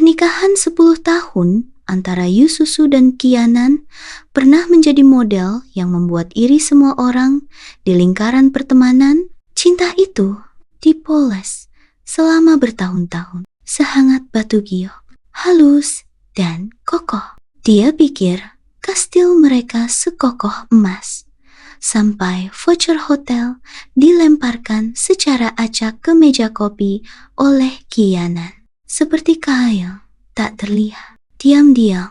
Pernikahan 10 tahun antara Yususu dan Kianan pernah menjadi model yang membuat iri semua orang di lingkaran pertemanan. Cinta itu dipoles selama bertahun-tahun, sehangat batu giok, halus dan kokoh. Dia pikir kastil mereka sekokoh emas, sampai voucher hotel dilemparkan secara acak ke meja kopi oleh Kianan. Seperti kail tak terlihat, diam-diam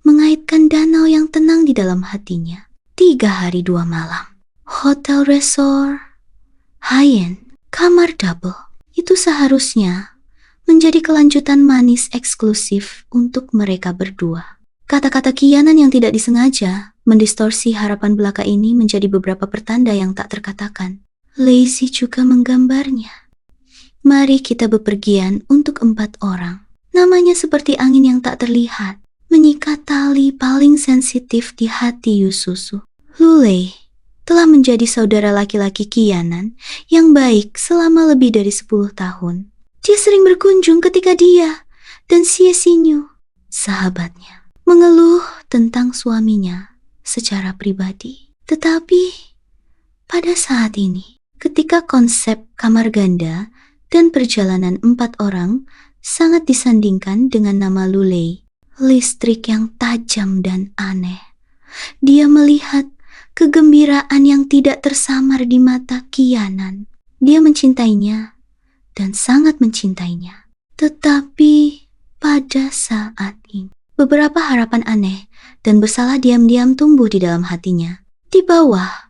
mengaitkan danau yang tenang di dalam hatinya. 3 hari 2 malam. Hotel resort, high-end, kamar double. Itu seharusnya menjadi kelanjutan manis eksklusif untuk mereka berdua. Kata-kata Kianan yang tidak disengaja mendistorsi harapan belaka ini menjadi beberapa pertanda yang tak terkatakan. Lazy juga menggambarnya. Mari kita bepergian untuk 4 orang. Namanya seperti angin yang tak terlihat, menyikat tali paling sensitif di hati Yususu. Lulei telah menjadi saudara laki-laki Kianan yang baik selama lebih dari 10 tahun. Dia sering berkunjung ketika dia dan Siesinyu, sahabatnya, mengeluh tentang suaminya secara pribadi. Tetapi pada saat ini, ketika konsep kamar ganda dan perjalanan 4 orang sangat disandingkan dengan nama Lulei, listrik yang tajam dan aneh, dia melihat kegembiraan yang tidak tersamar di mata Kianan. Dia mencintainya dan sangat mencintainya. Tetapi pada saat ini, beberapa harapan aneh dan bersalah diam-diam tumbuh di dalam hatinya. Di bawah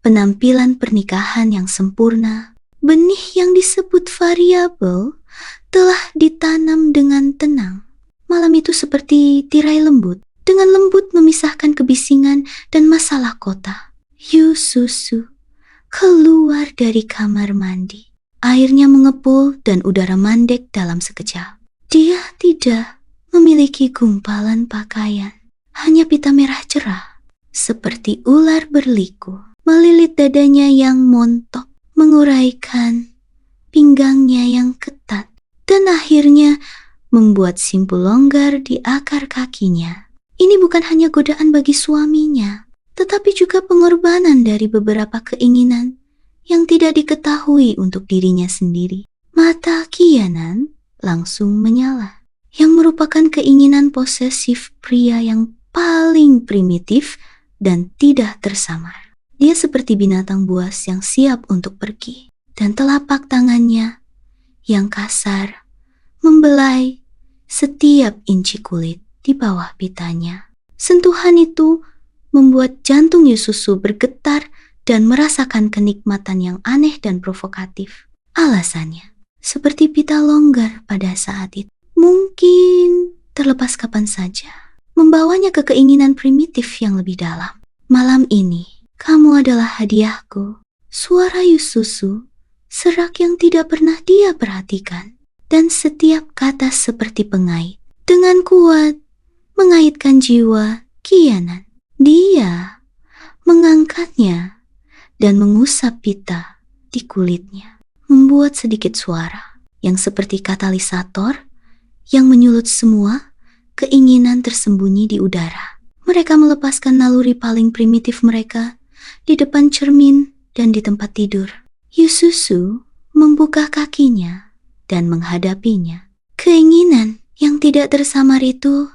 penampilan pernikahan yang sempurna, benih yang disebut variabel telah ditanam dengan tenang. Malam itu seperti tirai lembut, dengan lembut memisahkan kebisingan dan masalah kota. Yususu keluar dari kamar mandi. Airnya mengepul dan udara mandek dalam sekejap. Dia tidak memiliki gumpalan pakaian, hanya pita merah cerah, seperti ular berliku, melilit dadanya yang montok, menguraikan pinggangnya yang ketat, dan akhirnya membuat simpul longgar di akar kakinya. Ini bukan hanya godaan bagi suaminya, tetapi juga pengorbanan dari beberapa keinginan yang tidak diketahui untuk dirinya sendiri. Mata Kianan langsung menyala, yang merupakan keinginan posesif pria yang paling primitif dan tidak tersamar. Dia seperti binatang buas yang siap untuk pergi, dan telapak tangannya yang kasar membelai setiap inci kulit di bawah pitanya. Sentuhan itu membuat jantung Yususu bergetar dan merasakan kenikmatan yang aneh dan provokatif. Alasannya, seperti pita longgar pada saat itu, mungkin terlepas kapan saja, membawanya ke keinginan primitif yang lebih dalam. Malam ini, kamu adalah hadiahku. Suara Yususu, serak yang tidak pernah dia perhatikan, dan setiap kata seperti pengait, dengan kuat mengaitkan jiwa Kianan. Dia mengangkatnya dan mengusap pita di kulitnya, membuat sedikit suara yang seperti katalisator yang menyulut semua keinginan tersembunyi di udara. Mereka melepaskan naluri paling primitif mereka di depan cermin dan di tempat tidur. Yususu membuka kakinya dan menghadapinya. Keinginan yang tidak tersamar itu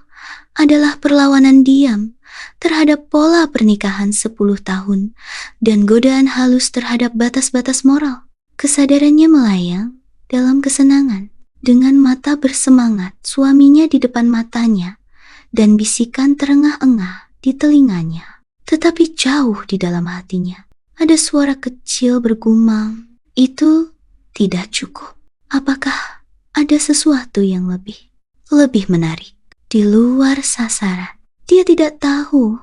adalah perlawanan diam terhadap pola pernikahan 10 tahun dan godaan halus terhadap batas-batas moral. Kesadarannya melayang dalam kesenangan. Dengan mata bersemangat, suaminya di depan matanya dan bisikan terengah-engah di telinganya. Tetapi jauh di dalam hatinya, ada suara kecil bergumam, itu tidak cukup. Apakah ada sesuatu yang lebih menarik di luar sasaran? Dia tidak tahu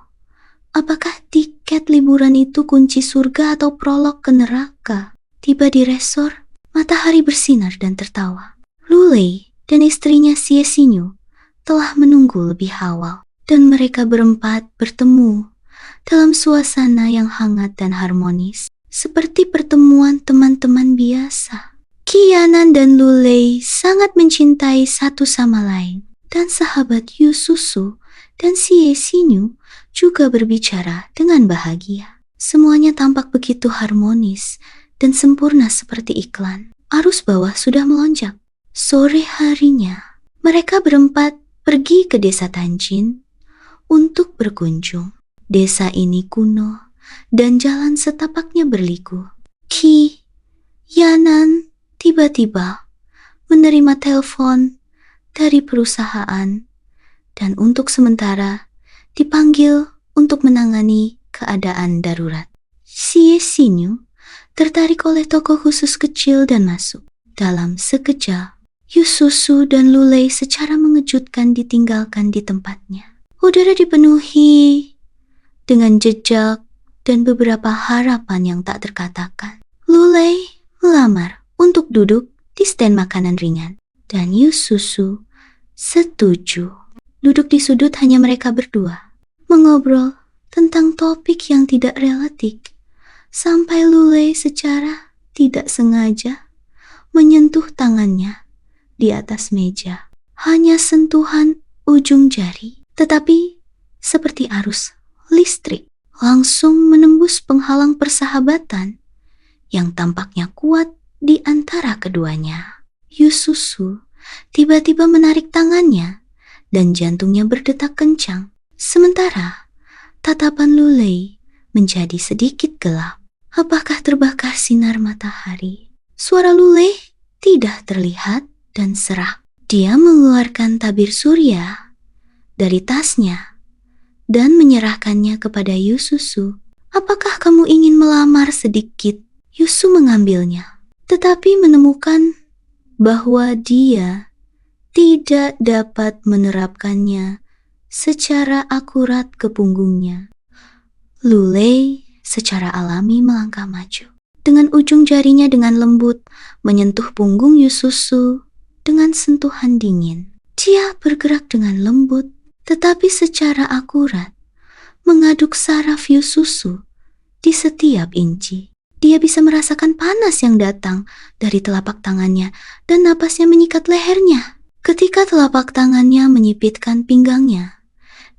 apakah tiket liburan itu kunci surga atau prolog ke neraka. Tiba di resort, matahari bersinar dan tertawa. Lulei dan istrinya Siesinyu telah menunggu lebih awal, dan mereka berempat bertemu dalam suasana yang hangat dan harmonis, seperti pertemuan teman-teman biasa. Kianan dan Lulei sangat mencintai satu sama lain, dan sahabat Yususu dan Xie Xinyu juga berbicara dengan bahagia. Semuanya tampak begitu harmonis dan sempurna seperti iklan. Arus bawah sudah melonjak. Sore harinya, mereka berempat pergi ke desa Tanjin untuk berkunjung. Desa ini kuno dan jalan setapaknya berliku. Yanan tiba-tiba menerima telepon dari perusahaan dan untuk sementara dipanggil untuk menangani keadaan darurat. Xie Xinyu tertarik oleh toko khusus kecil dan masuk. Dalam sekejap, Yususu dan Lulei secara mengejutkan ditinggalkan di tempatnya. Udara dipenuhi dengan jejak dan beberapa harapan yang tak terkatakan. Lulei melamar untuk duduk di stand makanan ringan, dan Yususu setuju. Duduk di sudut hanya mereka berdua, mengobrol tentang topik yang tidak relatif, sampai Lulei secara tidak sengaja menyentuh tangannya di atas meja. Hanya sentuhan ujung jari, tetapi seperti arus listrik langsung menembus penghalang persahabatan yang tampaknya kuat di antara keduanya. Yususu tiba-tiba menarik tangannya dan jantungnya berdetak kencang. Sementara tatapan Lulei menjadi sedikit gelap. Apakah terbakar sinar matahari? Suara Lulei tidak terlihat dan serak. Dia mengeluarkan tabir surya dari tasnya dan menyerahkannya kepada Yususu. Apakah kamu ingin melamar sedikit? Yusu mengambilnya, tetapi menemukan bahwa dia tidak dapat menerapkannya secara akurat ke punggungnya. Lulei secara alami melangkah maju. Dengan ujung jarinya dengan lembut menyentuh punggung Yususu dengan sentuhan dingin. Dia bergerak dengan lembut, tetapi secara akurat mengaduk saraf Yususu di setiap inci. Dia bisa merasakan panas yang datang dari telapak tangannya dan napasnya menyikat lehernya. Ketika telapak tangannya menyipitkan pinggangnya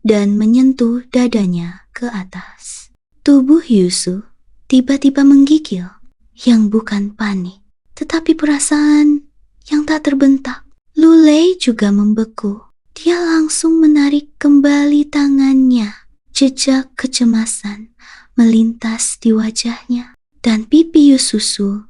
dan menyentuh dadanya ke atas, tubuh Yusu tiba-tiba menggigil, yang bukan panik, tetapi perasaan yang tak terbentak. Lulei juga membeku. Dia langsung menarik kembali tangannya. Jejak kecemasan melintas di wajahnya. Dan pipi Yususu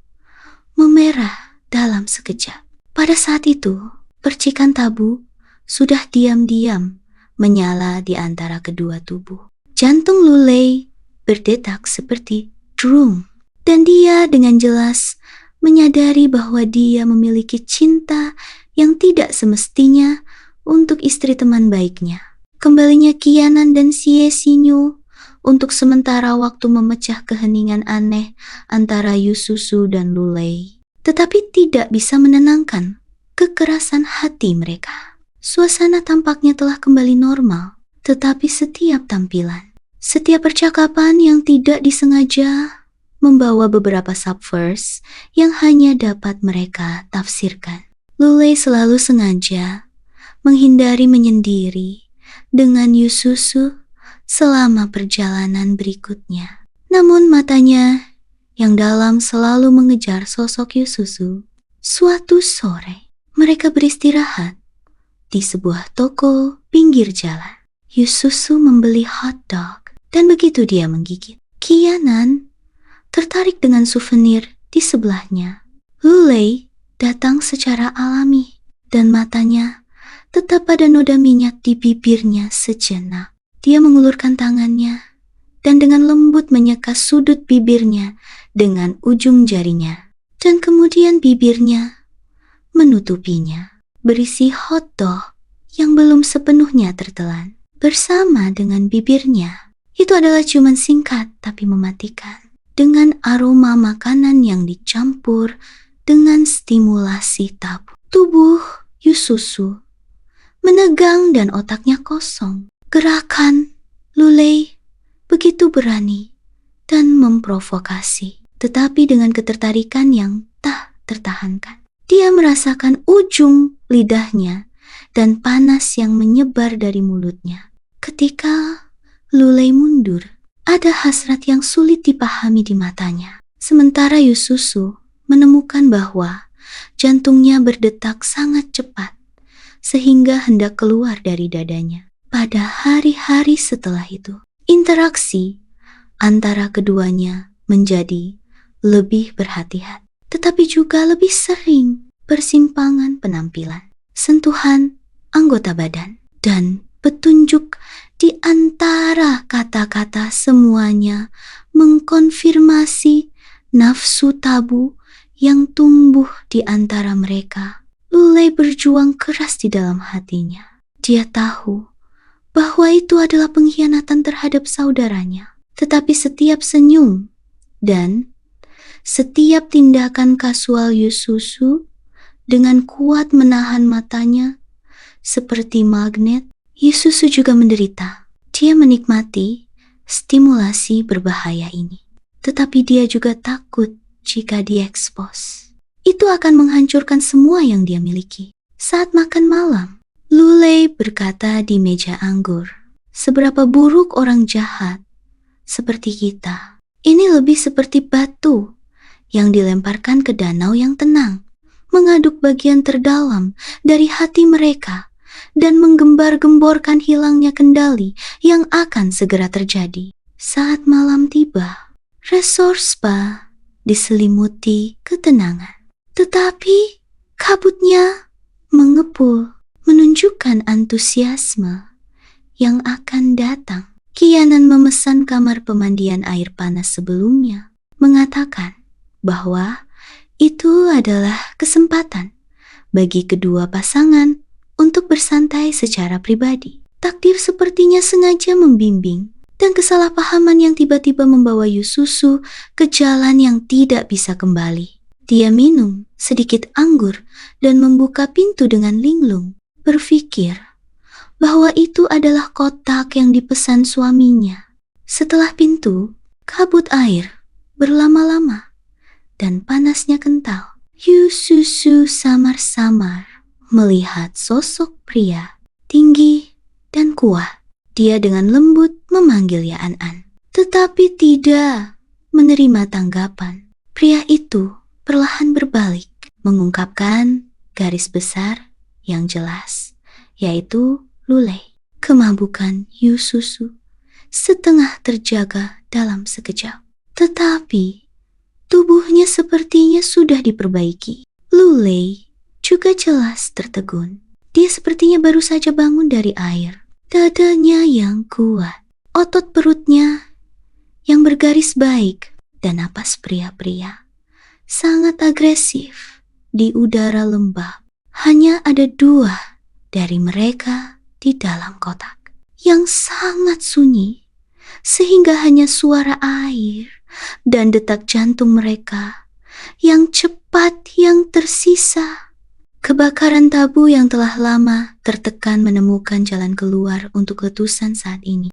memerah dalam sekejap. Pada saat itu, percikan tabu sudah diam-diam menyala di antara kedua tubuh. Jantung Lulei berdetak seperti drum, dan dia dengan jelas menyadari bahwa dia memiliki cinta yang tidak semestinya untuk istri teman baiknya. Kembalinya Kianan dan Xie Xinyu untuk sementara waktu memecah keheningan aneh antara Yususu dan Lulei, tetapi tidak bisa menenangkan kekerasan hati mereka. Suasana tampaknya telah kembali normal, tetapi setiap tampilan, setiap percakapan yang tidak disengaja membawa beberapa subverse yang hanya dapat mereka tafsirkan. Lulei selalu sengaja menghindari menyendiri dengan Yususu selama perjalanan berikutnya. Namun matanya yang dalam selalu mengejar sosok Yususu. Suatu sore, mereka beristirahat di sebuah toko pinggir jalan. Yususu membeli hotdog dan begitu dia menggigit, Kianan tertarik dengan souvenir di sebelahnya. Lulei datang secara alami dan matanya tetap pada noda minyak di bibirnya sejenak. Dia mengulurkan tangannya dan dengan lembut menyeka sudut bibirnya dengan ujung jarinya. Dan kemudian bibirnya menutupinya, berisi hotdog yang belum sepenuhnya tertelan. Bersama dengan bibirnya, itu adalah ciuman singkat tapi mematikan. Dengan aroma makanan yang dicampur dengan stimulasi tabu. Tubuh Yususu menegang dan otaknya kosong. Gerakan Lulei begitu berani dan memprovokasi, tetapi dengan ketertarikan yang tak tertahankan. Dia merasakan ujung lidahnya dan panas yang menyebar dari mulutnya. Ketika Lulei mundur, ada hasrat yang sulit dipahami di matanya. Sementara Yususu menemukan bahwa jantungnya berdetak sangat cepat, sehingga hendak keluar dari dadanya. Pada hari-hari setelah itu, interaksi antara keduanya menjadi lebih berhati-hati, tetapi juga lebih sering persimpangan penampilan, sentuhan anggota badan, dan petunjuk di antara kata-kata semuanya mengkonfirmasi nafsu tabu yang tumbuh di antara mereka. Lulei berjuang keras di dalam hatinya. Dia tahu bahwa itu adalah pengkhianatan terhadap saudaranya. Tetapi setiap senyum dan setiap tindakan kasual Yususu dengan kuat menahan matanya seperti magnet, Yususu juga menderita. Dia menikmati stimulasi berbahaya ini. Tetapi dia juga takut jika diekspos. Itu akan menghancurkan semua yang dia miliki. Saat makan malam, Lulei berkata di meja anggur, "Seberapa buruk orang jahat seperti kita. Ini lebih seperti batu yang dilemparkan ke danau yang tenang, mengaduk bagian terdalam dari hati mereka dan menggembar-gemborkan hilangnya kendali yang akan segera terjadi." Saat malam tiba, resor spa diselimuti ketenangan. Tetapi kabutnya mengepul, menunjukkan antusiasme yang akan datang. Qianan memesan kamar pemandian air panas sebelumnya, mengatakan bahwa itu adalah kesempatan bagi kedua pasangan untuk bersantai secara pribadi. Takdir sepertinya sengaja membimbing, dan kesalahpahaman yang tiba-tiba membawa Yususu ke jalan yang tidak bisa kembali. Dia minum sedikit anggur dan membuka pintu dengan linglung, berpikir bahwa itu adalah kotak yang dipesan suaminya. Setelah pintu, kabut air berlama-lama dan panasnya kental. Yususu samar-samar melihat sosok pria tinggi dan kuat. Dia dengan lembut memanggil Ya An-an, tetapi tidak menerima tanggapan. Pria itu perlahan berbalik, mengungkapkan garis besar yang jelas, yaitu Lulei. Kemabukan Yususu setengah terjaga dalam sekejap, tetapi tubuhnya sepertinya sudah diperbaiki. Lulei juga jelas tertegun. Dia sepertinya baru saja bangun dari air. Dadanya yang kuat, otot perutnya yang bergaris baik, dan napas pria-pria sangat agresif di udara lembab. Hanya ada dua dari mereka di dalam kotak yang sangat sunyi, sehingga hanya suara air dan detak jantung mereka yang cepat yang tersisa. Kebakaran tabu yang telah lama tertekan menemukan jalan keluar untuk letusan saat ini.